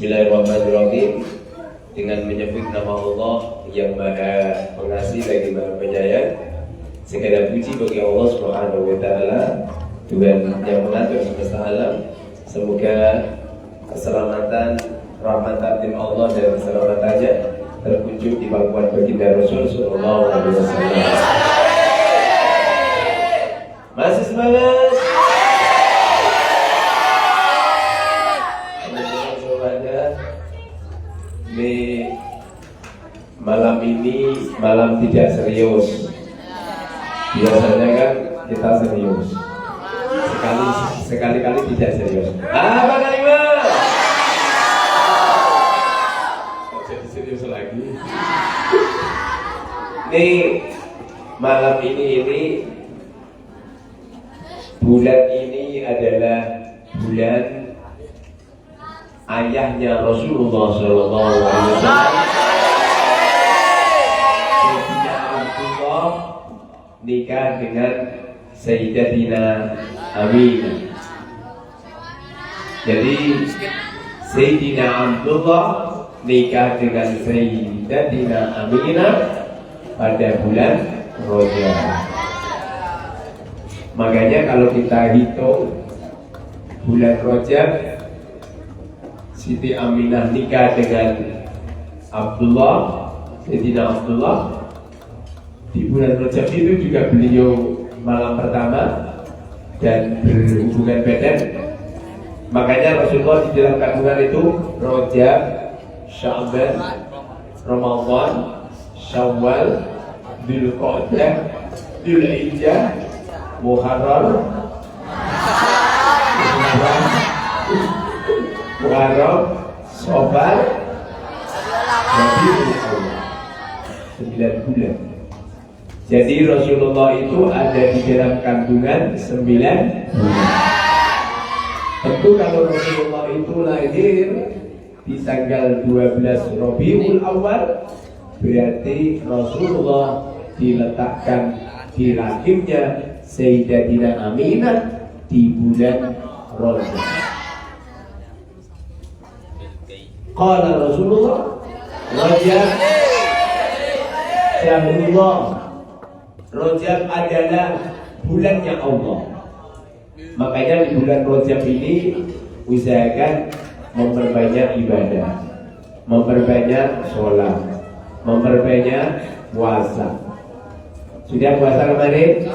Bismillahirrahmanirrahim. Dengan menyebut nama Allah yang Maha Pengasih lagi Maha Penyayang. Segala puji bagi Allah Subhanahu wa taala, Tuhan yang mengatur semesta alam. Semoga keselamatan, rahmatan dari Allah dan keselamatannya terkunjung di pangkuan baginda Rasul sallallahu alaihi wasallam. Masih semangat? Ini malam ini malam tidak serius. Biasanya kan kita serius. Sekali-kali tidak serius. Apa kalimat? Jadi serius lagi. Ini malam ini bulan ini adalah bulan ayahnya Rasulullah Sallallahu Alaihi Wasallam. Sayyidina Abdullah nikah dengan Sayyidatina Aminah. Jadi Sayyidina Abdullah nikah dengan Sayyidatina Aminah pada bulan Rajab. Makanya kalau kita hitung bulan Rajab, Siti Aminah nikah dengan Abdullah, Sayyidina Abdullah. Di bulan Rajab itu juga beliau malam pertama dan berhubungan badan. Makanya Rasulullah di dalam kandungan itu Rajab, Sya'ban, Ramadan, Syawal, Dzulqa'dah, Dzulhijjah, Muharram, Muharram, Safar, Rabiul Awwal. 9 bulan. Jadi Rasulullah itu ada di dalam kandungan 9 bulan. Tentu kalau Rasulullah itu lahir di tanggal 12 Rabiul Awwal, berarti Rasulullah diletakkan di rahimnya Sayyidatina Aminah di bulan Rajab. Qala Rasulullah Rajab Syahrullah. Rajab adalah bulannya Allah. Makanya di bulan Rajab ini usahakan memperbanyak ibadah, memperbanyak sholat, memperbanyak puasa. Sudah puasa kemarin?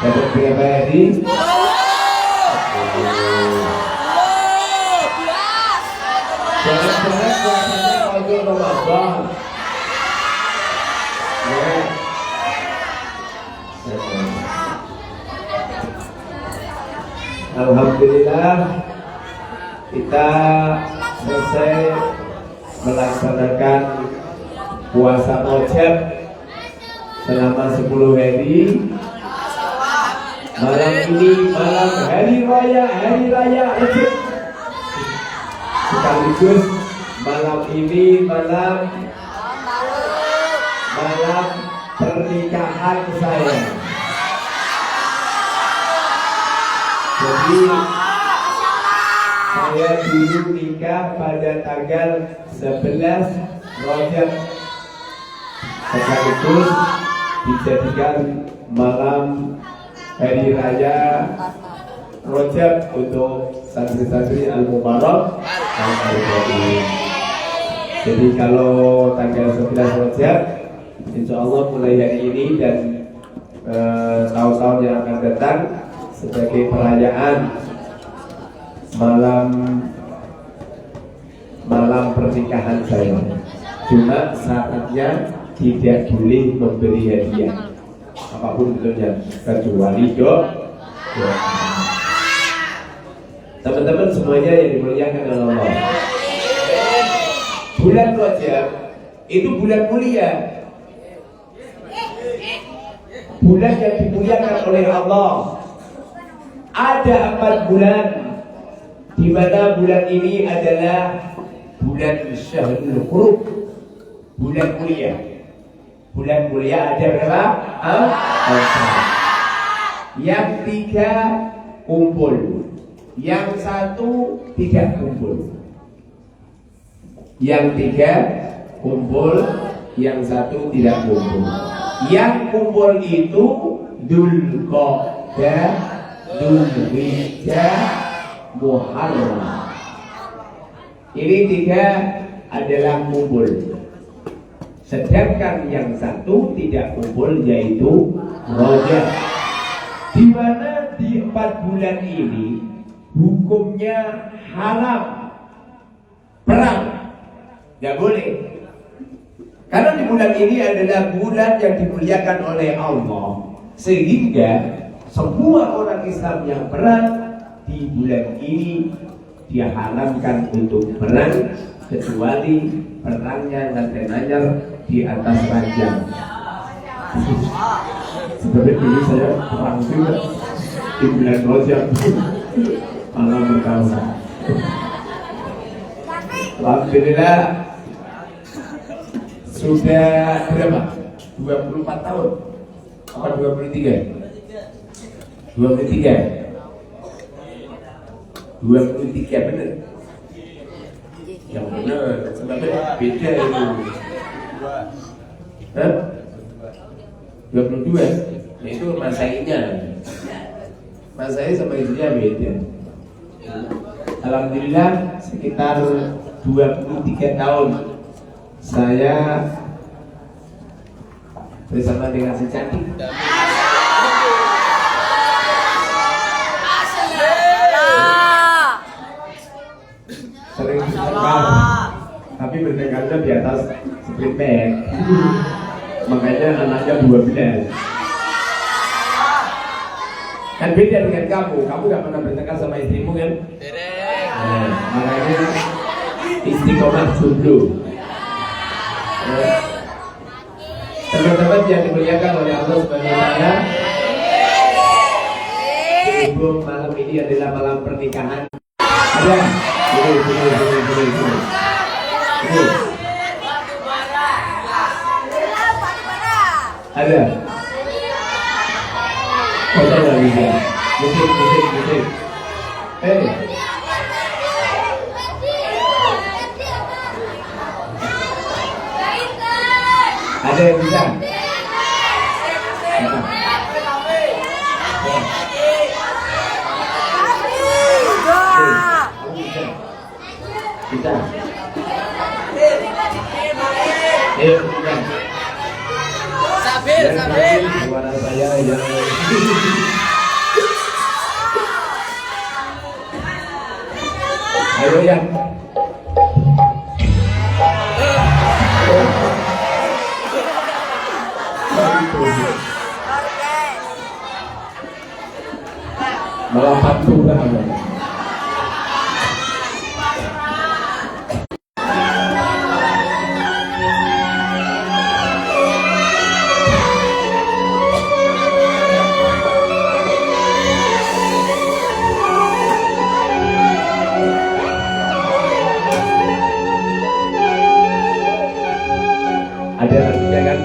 Dapat berapa hari? Jangan-jangan puasanya untuk Ramadan. Alhamdulillah kita selesai melaksanakan puasa Rajab selama 10 hari. Malam ini malam hari raya Rajab. Sekaligus malam ini malam pernikahan saya. Jadi saya dulu nikah pada tanggal 11 Rajab, sekaligus dijadikan malam hari raya Rajab untuk santri-santri Al-Mubarak. Jadi kalau tanggal 11 Rajab, insya Allah mulai hari ini dan tahun-tahun yang akan datang sebagai perayaan malam pernikahan saya. Cuma syaratnya tidak boleh memberi hadiah apapun bentuknya kecuali doa. Teman-teman semuanya yang dimuliakan oleh Allah, bulan Rajab itu bulan mulia, bulan yang dimuliakan oleh Allah. Ada 4 bulan di mana bulan ini adalah bulan Syahrul Hurum, bulan mulia. Bulan mulia ada berapa? Yang 3 kumpul, yang satu tidak kumpul. Yang tiga kumpul, yang satu tidak kumpul. Yang kumpul itu Dzulqa'dah, Dzulhijjah, Muharram. Ini tiga adalah kumpul. Sedangkan yang satu tidak kumpul, yaitu Rajab. Di mana di 4 bulan ini hukumnya haram perang, nggak boleh. Karena di bulan ini adalah bulan yang dimuliakan oleh Allah, sehingga semua orang Islam yang perang di bulan ini dia haramkan untuk perang, kecuali perangnya nanti-nanti di atas ranjang. Seperti ini saya perang juga di bulan Rajab, malam berkaulah. Alhamdulillah sudah berapa? 24 tahun? Apa 23? 23 benar? Yang benar, sebabnya beda itu. Hah? 22? Itu masainya. Masai sama istrinya beda. Alhamdulillah sekitar 23 tahun saya bersama dengan si cantik. Sering bertengkar, tapi bertengkarnya di atas split bag. Makanya anaknya 12. Kan beda dengan kamu gak pernah bertengkar sama istrimu kan? Nah, makanya istiqomah dulu. Teman-teman yang dimuliakan oleh Allah Subhanahu wa Ta'ala, sebelum malam ini adalah malam pernikahan. Ada? Ada? Kota nggak bisa. Musik. Ada yang bisa? Bisa. Sabir. Suara saya yang ayo yang malah patuh lah. Ada lagunya kan?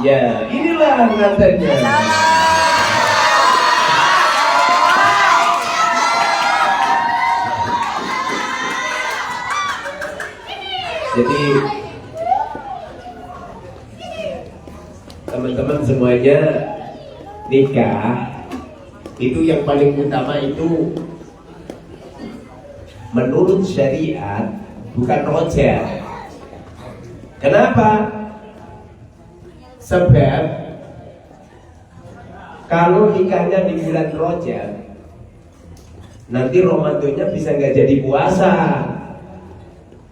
Ya, inilah pengantinnya. Jadi teman-teman semuanya, nikah itu yang paling utama itu menurut syariat bukan roja. Kenapa? Sebab kalau nikahnya di bulan Rajab, nanti Ramadannya bisa nggak jadi puasa.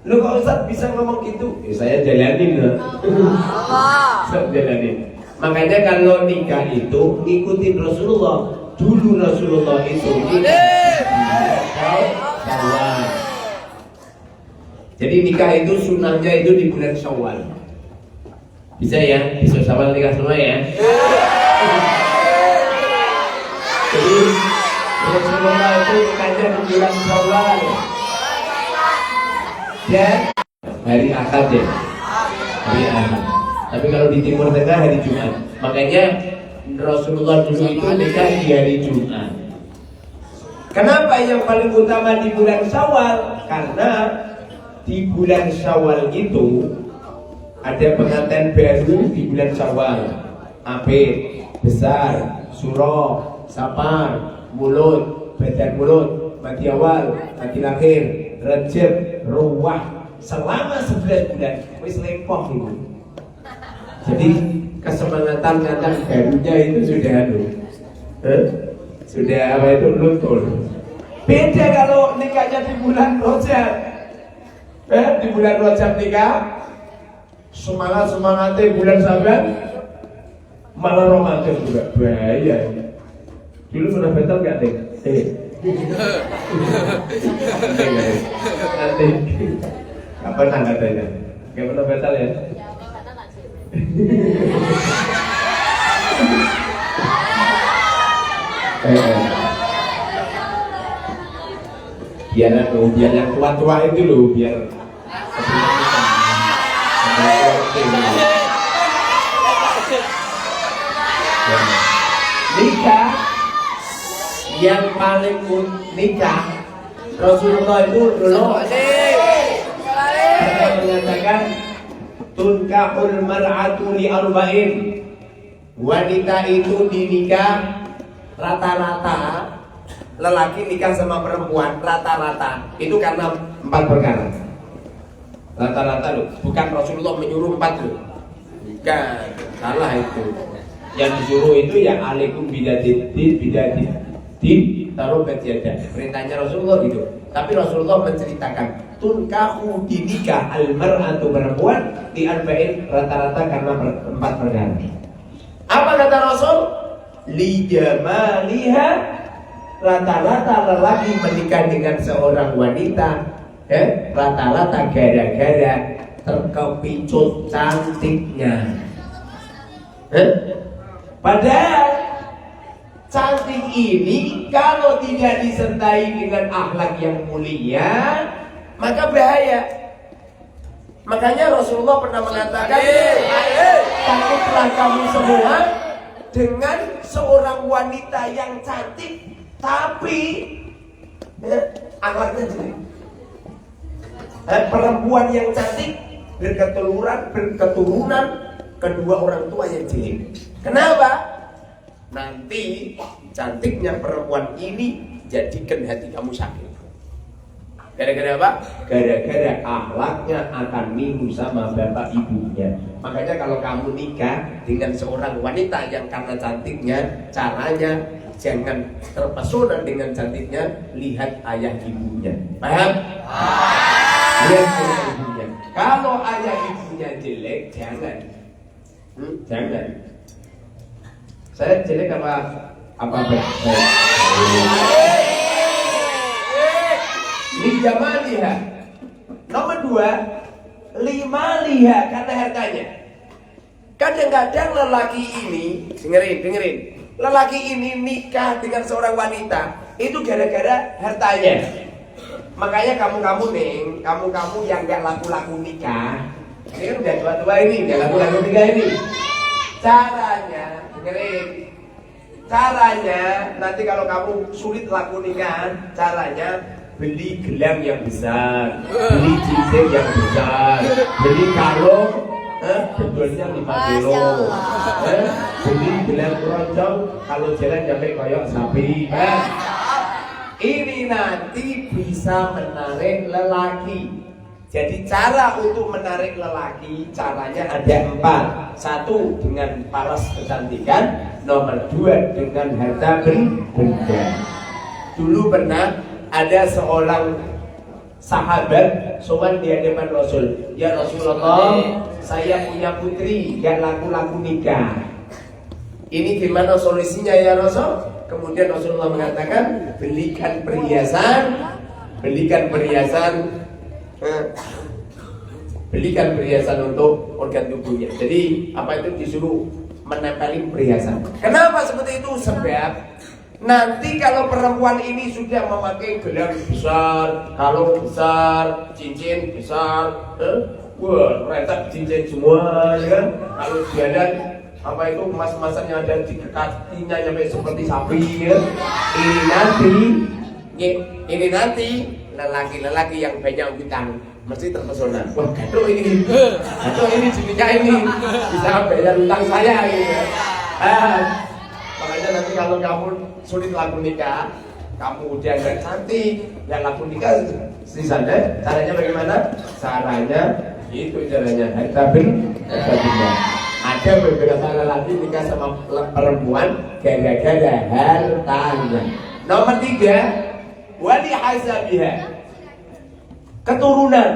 Lu kok Ustaz bisa ngomong gitu? Saya jalanin lah. Saya jalanin. Makanya kalau nikah itu ikutin Rasulullah. Dulu Rasulullah itu Syawal. Jadi nikah itu sunnahnya itu di bulan Syawal. Bisa ya? Bisa Syawal nikah semua ya? Jadi Rasulullah itu nikahnya di bulan Syawal. dan hari Ahad ya. Hari Ahad. Tapi kalau di Timur Tengah hari Jumat. Makanya Rasulullah dulu itu nikah di hari Jumat. Kenapa yang paling utama di bulan Syawal? Karena di bulan Syawal itu ada pengantin baru di bulan Syawal. Apit, besar, suro, sapar, mulut, badan mulut, mati awal, mati lahir, Rajab, ruwah, selama 11 bulan wis lempoh itu. Jadi kesemangatan barunya itu sudah apa itu luntur. Beda kalau nikahnya di bulan Rajab. Di bulan Rajab nikah semangatnya bulan Saban malah romantis juga, bahaya. Dulu pernah batal nggak deh? Nanti nggak pernah katanya, nggak pernah batal ya? Biar yang tua-tua itu loh, biar nikah yang paling nikah Rasulullah itu dulu mengatakan tunkahul mar'atu li arba'in, wanita itu dinikah rata-rata, lelaki nikah sama perempuan rata-rata itu karena 4 perkara. Rata-rata loh, bukan Rasulullah menyuruh 4 loh, bukan, salah itu. Yang disuruh itu yang alaikum bidatid taruh betiada. Perintahnya Rasulullah gitu. Tapi Rasulullah menceritakan tunkahu dinikah almar'atu perempuan di arba'in rata-rata karena 4 perkara. Apa kata Rasul? Li jamaliha, rata-rata lelaki menikah dengan seorang wanita rata-rata gara-gara terkepicut cantiknya. Padahal cantik ini kalau tidak disertai dengan akhlak yang mulia maka bahaya. Makanya Rasulullah pernah mengatakan, takutlah kamu semua dengan seorang wanita yang cantik tapi akhlaknya jelek. Perempuan yang cantik berketurunan kedua orang tua yang jelek. Kenapa? Nanti cantiknya perempuan ini jadikan hati kamu sakit. Gara-gara apa? Gara-gara akhlaknya akan niru sama bapak ibunya. Makanya kalau kamu nikah dengan seorang wanita yang karena cantiknya, caranya jangan terpesona dengan cantiknya, lihat ayah ibunya. Paham? Lihat ayah ibunya. Kalau ayah ibunya jelek, jangan. Jangan. Saya jelek apa Lijamaliha. Nomor 2, limaliha, karena hartanya. Kadang-kadang lelaki ini, dengerin. Lelaki ini nikah dengan seorang wanita itu gara-gara hartanya. Makanya kamu yang gak laku-laku nikah, ini kan udah tua-tua ini, gak laku-laku nikah ini. Caranya nanti kalau kamu sulit laku nikah, caranya beli gelang yang besar, beli cincin yang besar, beli kalung bedulnya 5 kilo, beli gelang keroncong kalau jalan sampai koyok sapi. Ini nanti bisa menarik lelaki. Jadi cara untuk menarik lelaki, caranya ada 4. 1 dengan paras kecantikan, nomor 2 dengan harta benda. Dulu pernah ada seorang sahabat sowan di hadapan Rasul. Ya Rasulullah, saya punya putri gak laku-laku nikah. Ini gimana solusinya ya Rasul? Kemudian Rasulullah mengatakan, belikan perhiasan untuk organ tubuhnya. Jadi apa itu disuruh menempelin perhiasan. Kenapa seperti itu? Sebab Nanti kalau perempuan ini sudah memakai gelang besar, kalung besar, cincin besar, wah mereka cincin semua, ya kan? Kalau jalan apa itu emas-emasan yang ada di kakinya sampai seperti sapi, ya? Ini nanti lelaki-lelaki yang banyak utang mesti terpesona. Wah, gaduh ini jenisnya ini bisa bayar utang saya, gitu. Makanya nanti kalau kamu sulit laku nikah, kamu udah nggak cantik, nggak laku nikah, di sana caranya bagaimana? Caranya ada beberapa lelaki nikah sama perempuan gara-gara hartanya. Nomor 3, wali hasabiha, keturunan.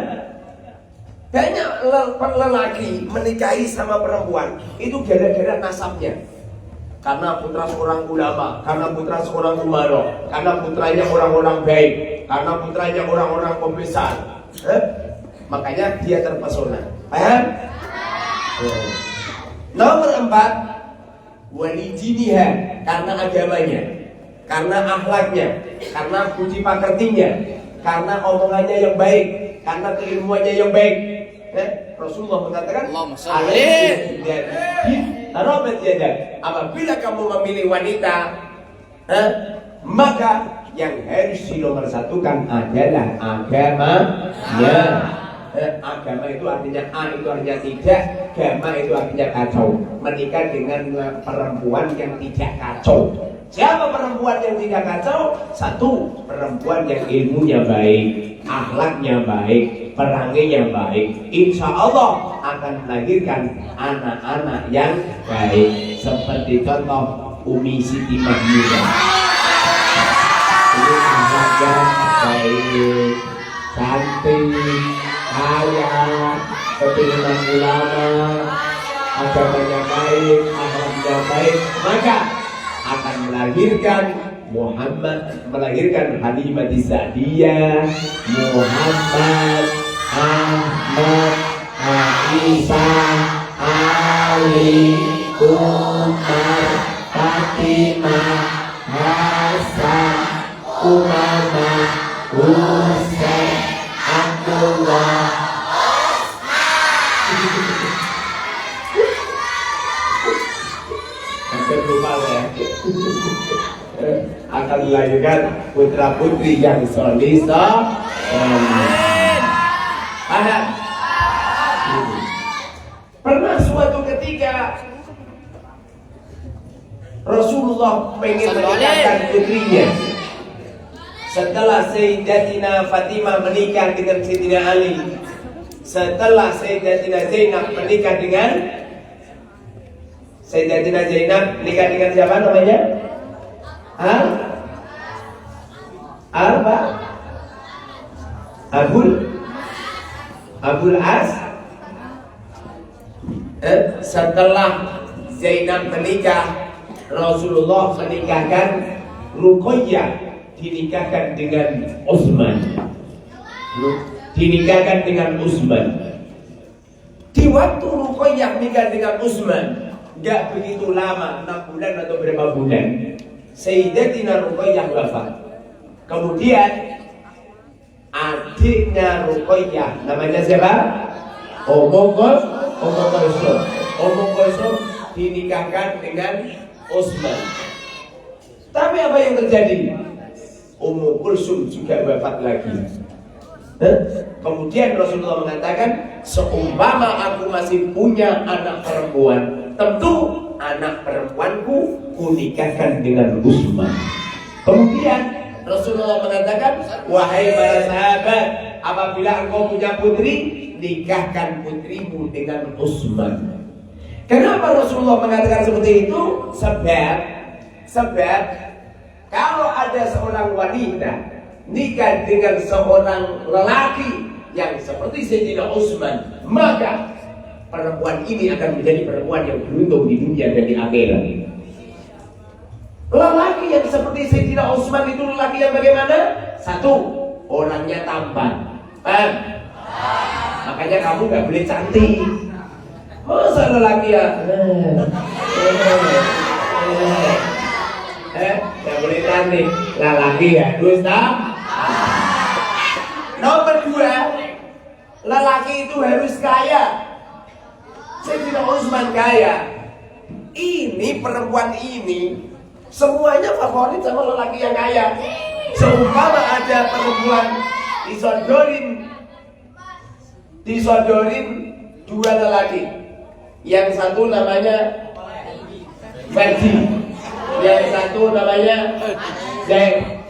Banyak lelaki menikahi sama perempuan itu gara-gara nasabnya. Karena putra seorang ulama, karena putra seorang umaro, karena putranya orang-orang baik, karena putranya orang-orang pembesar. Makanya dia terpesona. Paham? Nomor 4, walijiniha, karena agamanya, karena akhlaknya, karena budi pekertinya, karena omongannya yang baik, karena keilmuannya yang baik. Rasulullah mengatakan, apabila kamu memilih wanita, maka yang harus dinomorsatukan adalah agamanya. Agama itu artinya itu artinya tidak, agama itu artinya kacau. Menikah dengan perempuan yang tidak kacau. Siapa perempuan yang tidak kacau? 1, perempuan yang ilmunya baik, akhlaknya baik, peranginya baik. Insya Allah akan melahirkan anak-anak yang baik. Seperti contoh Umi Siti Mahmudah. Ini akhlaknya baik, cantik, kaya, keturunan ulama, agamanya baik, akhlaknya baik, maka akan melahirkan melahirkan Halimah Sa'diyah, Muhammad, Ahmad, Aisyah, Ali, Umar, Fatimah, Hasan, Umamah, Husain, Abdullah. Hampir lupa ya. Akan melahirkan putra putri yang soleh. Pernah suatu ketika Rasulullah pengen menikahkan putrinya. Setelah Sayyidatina Fatimah menikah dengan Sayyidina Ali, setelah Sayyidatina Zainab menikah dengan Sayyidatina Zainab menikah dengan siapa namanya? Apa? Abul As. Setelah Zainab menikah, Rasulullah menikahkan Ruqayyah, dinikahkan dengan Utsman. Di waktu Ruqayyah menikah dengan Utsman, gak begitu lama, 6 bulan atau berapa bulan, Sayyidatina Ruqayyah wafat. Kemudian adiknya Ruqayyah namanya siapa? Ummu Kulsum dinikahkan dengan Utsman. Tapi apa yang terjadi? Ummu Kulsum juga wafat lagi. Kemudian Rasulullah mengatakan, seumpama aku masih punya anak perempuan, tentu anak perempuanku kunikahkan dengan Utsman. Kemudian Rasulullah mengatakan, wahai para sahabat, apabila engkau punya putri, nikahkan putrimu dengan Utsman. Kenapa Rasulullah mengatakan seperti itu? Sebab kalau ada seorang wanita nikah dengan seorang lelaki yang seperti Sayyidina Utsman, maka perempuan ini akan menjadi perempuan yang beruntung di dunia dan di akhirat. Lelaki yang seperti Sayyidina Utsman itu lelaki yang bagaimana? 1, orangnya tampan. Paham? Makanya kamu gak boleh cantik. Masa lelaki ya? Gak boleh cantik, lelaki harus Nomor 2, lelaki itu harus kaya. Sayyidina Utsman kaya. Ini perempuan ini semuanya favorit sama lelaki yang kaya. Seumpama ada perempuan disodorin 2 lelaki. Yang satu namanya Ferdi, yang satu namanya Zain.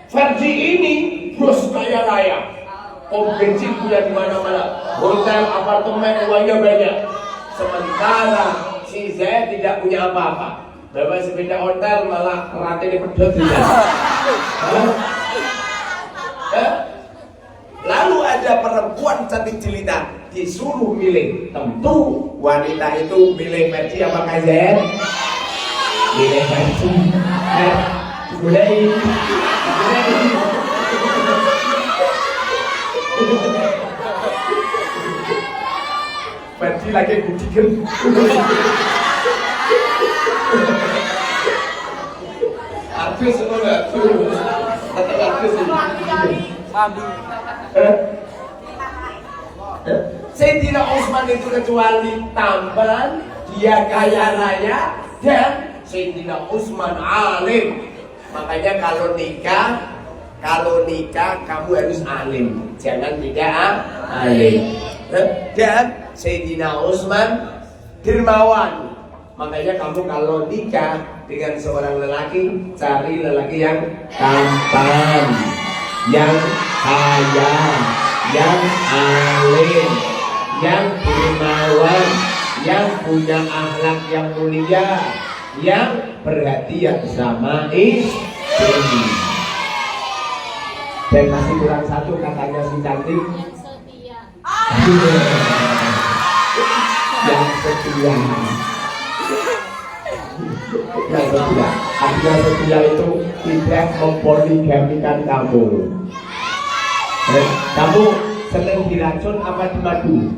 Ferdi ini bos kaya raya, bensin punya di mana-mana, hotel, apartemen, uangnya banyak. Sementara si Zain tidak punya apa-apa. Bawa sepeda ontel malah rantai pedot tidak. Lalu ada perempuan cantik jelita disuruh milih. Tentu wanita itu milih Ferdi apa Zain? Milih Ferdi. Mulai. Ferdi lagi budikan. Artis atau enggak? Atau artis ini? Sayyidina Utsman itu kecuali tampan, dia kaya raya, dan Sayyidina Utsman alim. Makanya kalau nikah kamu harus alim, jangan tidak alim. Dan Sayyidina Utsman dermawan. Makanya kamu kalau nikah dengan seorang lelaki, cari lelaki yang tampan, yang kaya, yang alim, yang dermawan, yang punya akhlak yang mulia, yang perhatian sama istri. Dan masih kurang satu katanya si cantik. Yang setia. Yang setia. Artinya setia itu tidak mempoligamikan kamu. Kamu senang diracun apa dimadu?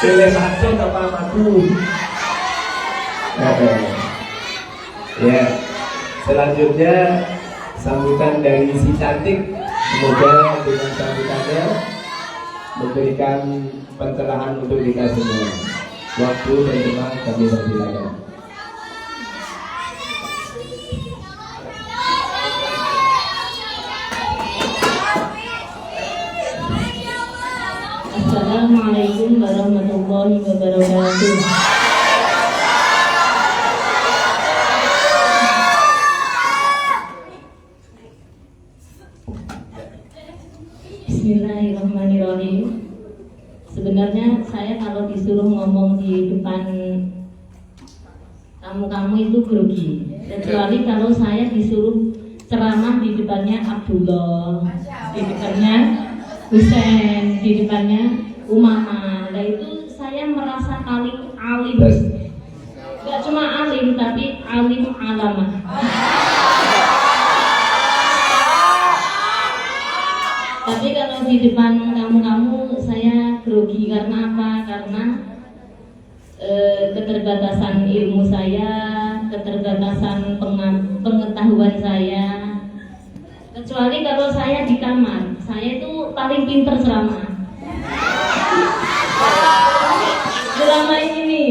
Pilih racun apa madu? Ya. Selanjutnya sambutan dari si cantik. Semoga dengan sambutannya memberikan pencerahan untuk kita semua. Waktu dan tempat kami persilakan. Assalamualaikum warahmatullahi wabarakatuh. Bismillahirrahmanirrahim. Sebenarnya saya kalau disuruh ngomong di depan kamu-kamu itu grogi. Kecuali kalau saya disuruh ceramah di depannya Abdullah, di depannya Husain, di depannya Umama. Nah itu saya merasa paling alim. Gak cuma alim, tapi alim alamah. Tapi kalau di depan kamu-kamu saya grogi karena apa? Karena keterbatasan ilmu saya, keterbatasan pengetahuan saya. Kecuali kalau saya di kamar, saya itu paling pinter ceramah. Selama ini,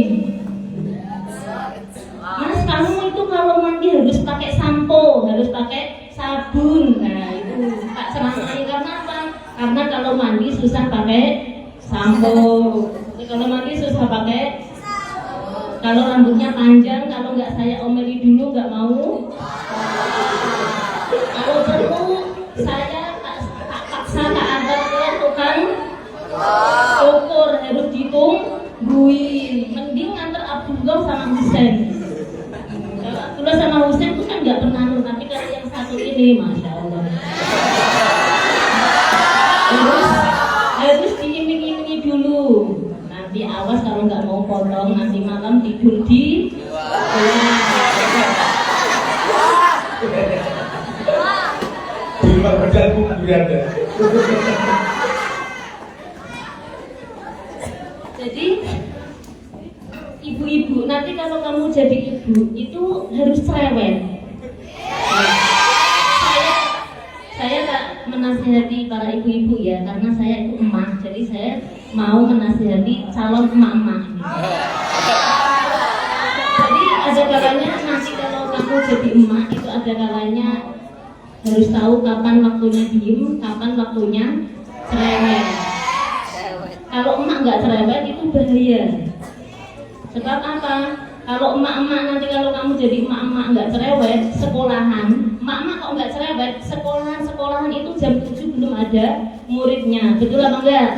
Mas, kamu itu kalau mandi harus pakai sampo, harus pakai sabun. Nah itu tak ceramahin karena apa? Karena kalau mandi susah pakai sampo, kalau mandi susah pakai. Kalau rambutnya panjang, kalau nggak saya omeli dulu nggak mau. Kalau perlu saya tak paksa tak antar ke tukang ukur, harus ditungguin. Mending antar Abdullah sama Husain. Kalau Abdullah sama Husain itu kan nggak pernah nunggu, tapi kalau yang satu ini, masya Allah. Harus diiming-imingi dulu. Nanti awas kalau nggak mau potong, nanti malam tidur di rumah bedal kuburan. Jadi kalau kamu jadi ibu itu harus cerewet. Saya tak menasihati para ibu-ibu ya, karena saya itu emak, jadi saya mau menasihati calon emak-emak. Jadi ada kalanya nanti kalau kamu jadi emak itu ada kalanya harus tahu kapan waktunya diem, kapan waktunya cerewet. Kalau emak nggak cerewet itu bahaya. Sebab apa? Kalau emak-emak nanti kalau kamu jadi emak-emak nggak cerewet, sekolahan, emak-emak kalau nggak cerewet, sekolahan itu jam 7 belum ada muridnya, betul apa enggak?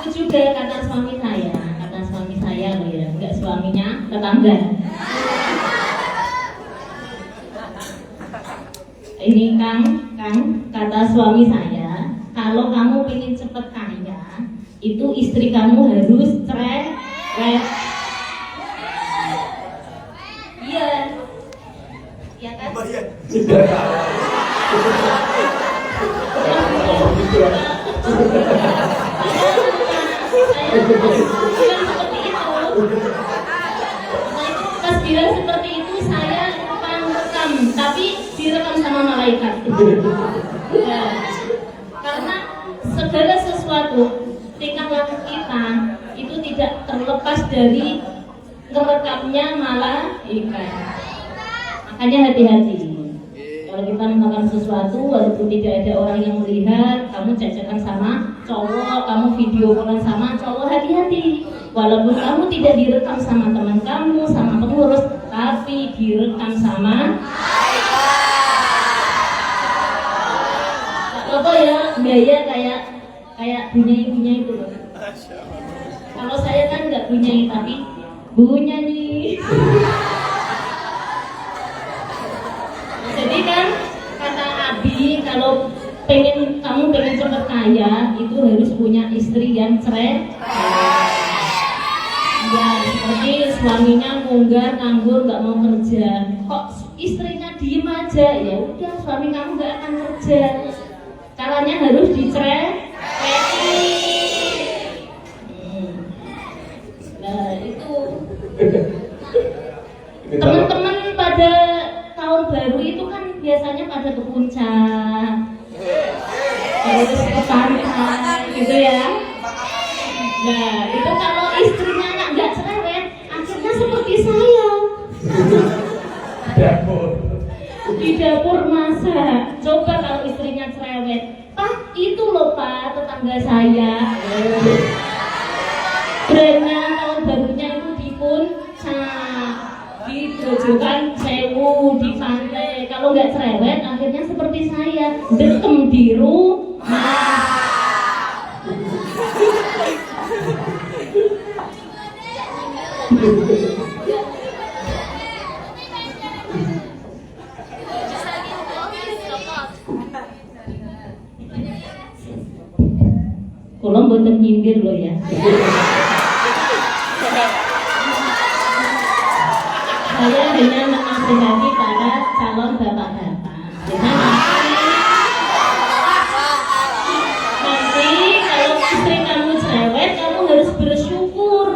Itu juga kata suami saya loh ya, enggak suaminya tetangga. Ini Kang, kata suami saya, kalau kamu ingin cepet kaya, itu istri kamu harus cerewet. Iya, ya kan? Pas bilang seperti itu saya rekam, tapi direkam sama malaikat. Ya. Karena segala sesuatu tingkah laku kita itu tidak terlepas dari ngerekamnya malaikat. Makanya hati-hati. Kalau kita melakukan sesuatu walaupun tidak ada orang yang melihat, kamu cecekan sama cowok, kamu video callan sama cowok, hati-hati. Walaupun kamu tidak direkam sama teman kamu, sama pengurus, tapi direkam sama apa ya, gaya kayak bunyi itu loh. Kalau saya kan nggak bunyi, tapi bunyi nih. Jadi kan kata Abi, kalau kamu pengen cepat kaya itu harus punya istri yang cerewet. Ya seperti suaminya munggah nganggur nggak mau kerja, kok istrinya diem aja, ya udah suami kamu nggak akan kerja. Caranya harus dicereweti. Nah itu teman-teman pada tahun baru itu kan biasanya pada ke puncak, terus ke pantai gitu ya. Nah itu kalau istrinya nggak cerewet, akhirnya seperti saya di dapur masak. Coba kalau istrinya cerewet, Pak itu loh Pak tetangga saya, brandnya tahun barunya itu di puncak, di Grojogan Sewu, di pantai. Kalau nggak cerewet, akhirnya seperti saya, dekem di rumah. Kalau boten nyindir loh ya. Saya hanya menasihati para calon bapak-bapak. Nanti kalau istri kamu cerewet, kamu harus bersyukur.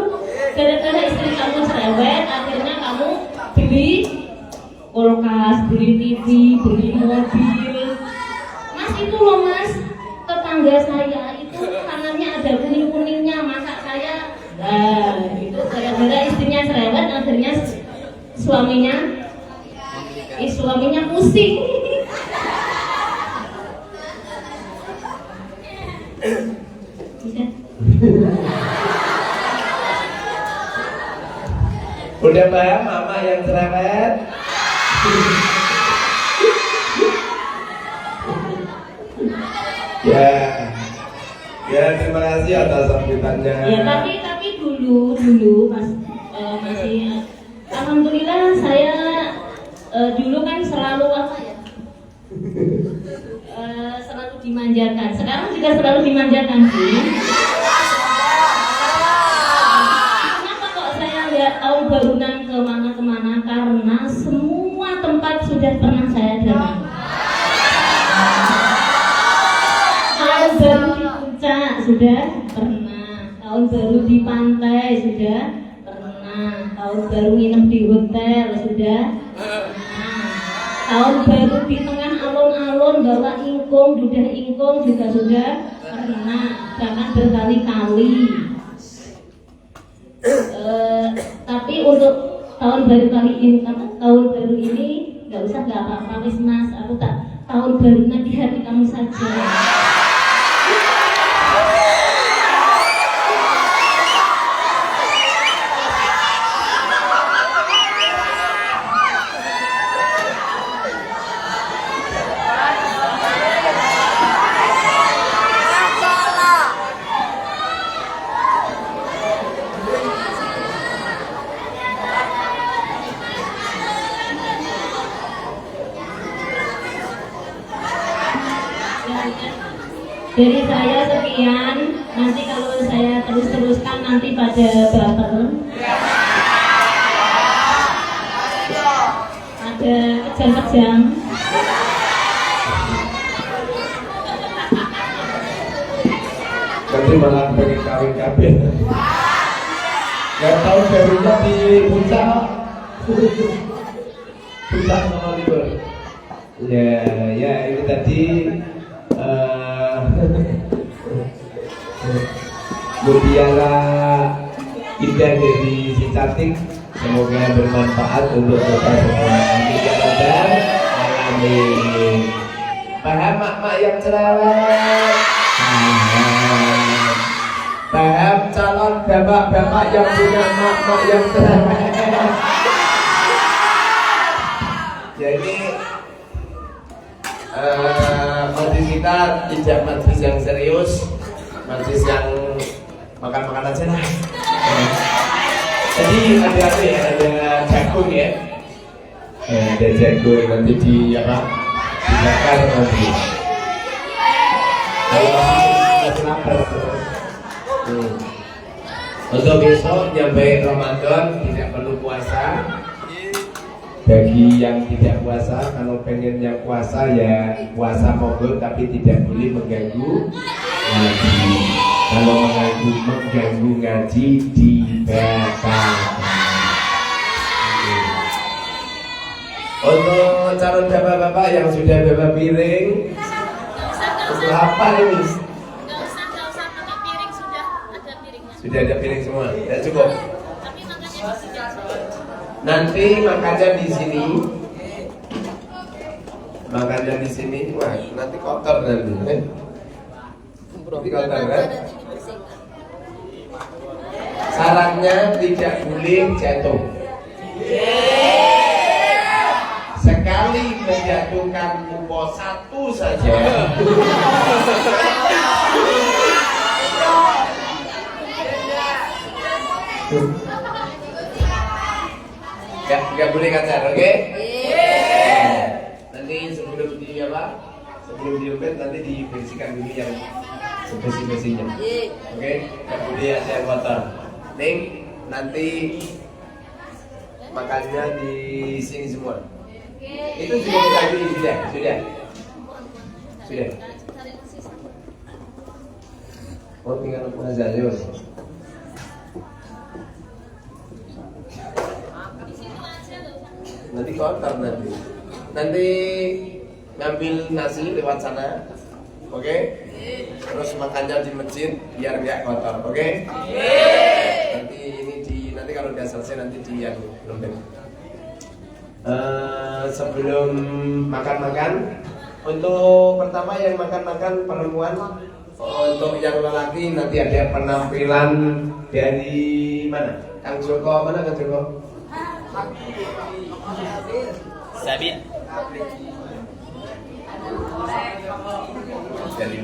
Gara-gara istri kamu cerewet, akhirnya kamu beli kulkas, beli TV, beli mobil. Mas itu loh mas, tetangga saya itu tangannya ada kuning-kuningnya, masa saya, nah itu gara-gara istrinya cerewet, akhirnya suaminya pusing. Udah paham mama yang cerewet? Ya terima kasih atas sambutannya. Ya tapi dulu pas masih alhamdulillah saya dulu kan selalu apa ya, selalu dimanjakan. Sekarang juga selalu dimanjakan sih. Kenapa kok saya nggak tahu barunan kemana-kemana? Karena semua tempat sudah pernah saya datangi. Tahun baru di puncak sudah pernah, tahun tahun baru di pantai sudah pernah, tahun baru nginep di hotel sudah pernah, tahun baru di tengah alun-alun bawa ingkung, dudah ingkung juga sudah pernah, jangan berkali-kali. Tapi untuk tahun baru kali ini, tahun baru ini nggak apa-apa wis mas, aku tak tahun baru nanti hati kamu saja. Dari saya sekian, nanti kalau saya terus-teruskan nanti pada baper, ada kejam-kejam. Nanti malah pengen kawin-kawin. Gak tahu barunya di puncak. Puncak sama libur. Ya ini tadi mutiara indah dari si cantik, semoga bermanfaat untuk kita semua. Amin ya rabbal alamin. Paham mak-mak yang cerewet? Paham calon bapak-bapak yang punya mak-mak yang cerewet? Jadi majlis kita tidak majlis yang serius, majlis yang makan-makan aja lah. Jadi ada jagung ya, ada jagung nanti di apa? Dibakar nanti. Kalau masih lapar. Untuk besok nyampe Ramadan tidak perlu puasa. Bagi yang tidak puasa, kalau pengen yang puasa ya puasa monggo, tapi tidak boleh mengganggu ngaji. Kalau mengganggu ngaji dibatalkan. Untuk calon bapak-bapak yang sudah bawa piring, lapar ini. Nggak usah pakai piring, sudah ada piringnya. Sudah ada piring semua, ya cukup. Tapi makannya di sini aja. Nanti makannya di sini. Makannya di sini. Wah, nanti kotor nanti. Nanti kotor kan? Syaratnya tidak boleh jatuh. Sekali menjatuhkan kupo satu saja. Gak boleh kacar, oke? Nanti sebelum di apa? Sebelum diopet nanti dibersihkan dulu yang sebersih-bersihnya. Oke? Gak boleh ada yang kotor. Ning, nanti makannya di sini semua. Itu sudah kita beli, sudah. Oh, tinggal mengajar, yuk. Nanti kotor nanti. Nanti ngambil nasi lewat sana, oke? Terus makannya di masjid biar nggak kotor, oke? Nanti kalau udah selesai nanti di yang belum. Sebelum makan-makan, untuk pertama yang makan-makan perempuan, untuk yang lelaki nanti ada penampilan dari mana? Kang Joko mana Kang Joko? Sabi. Dari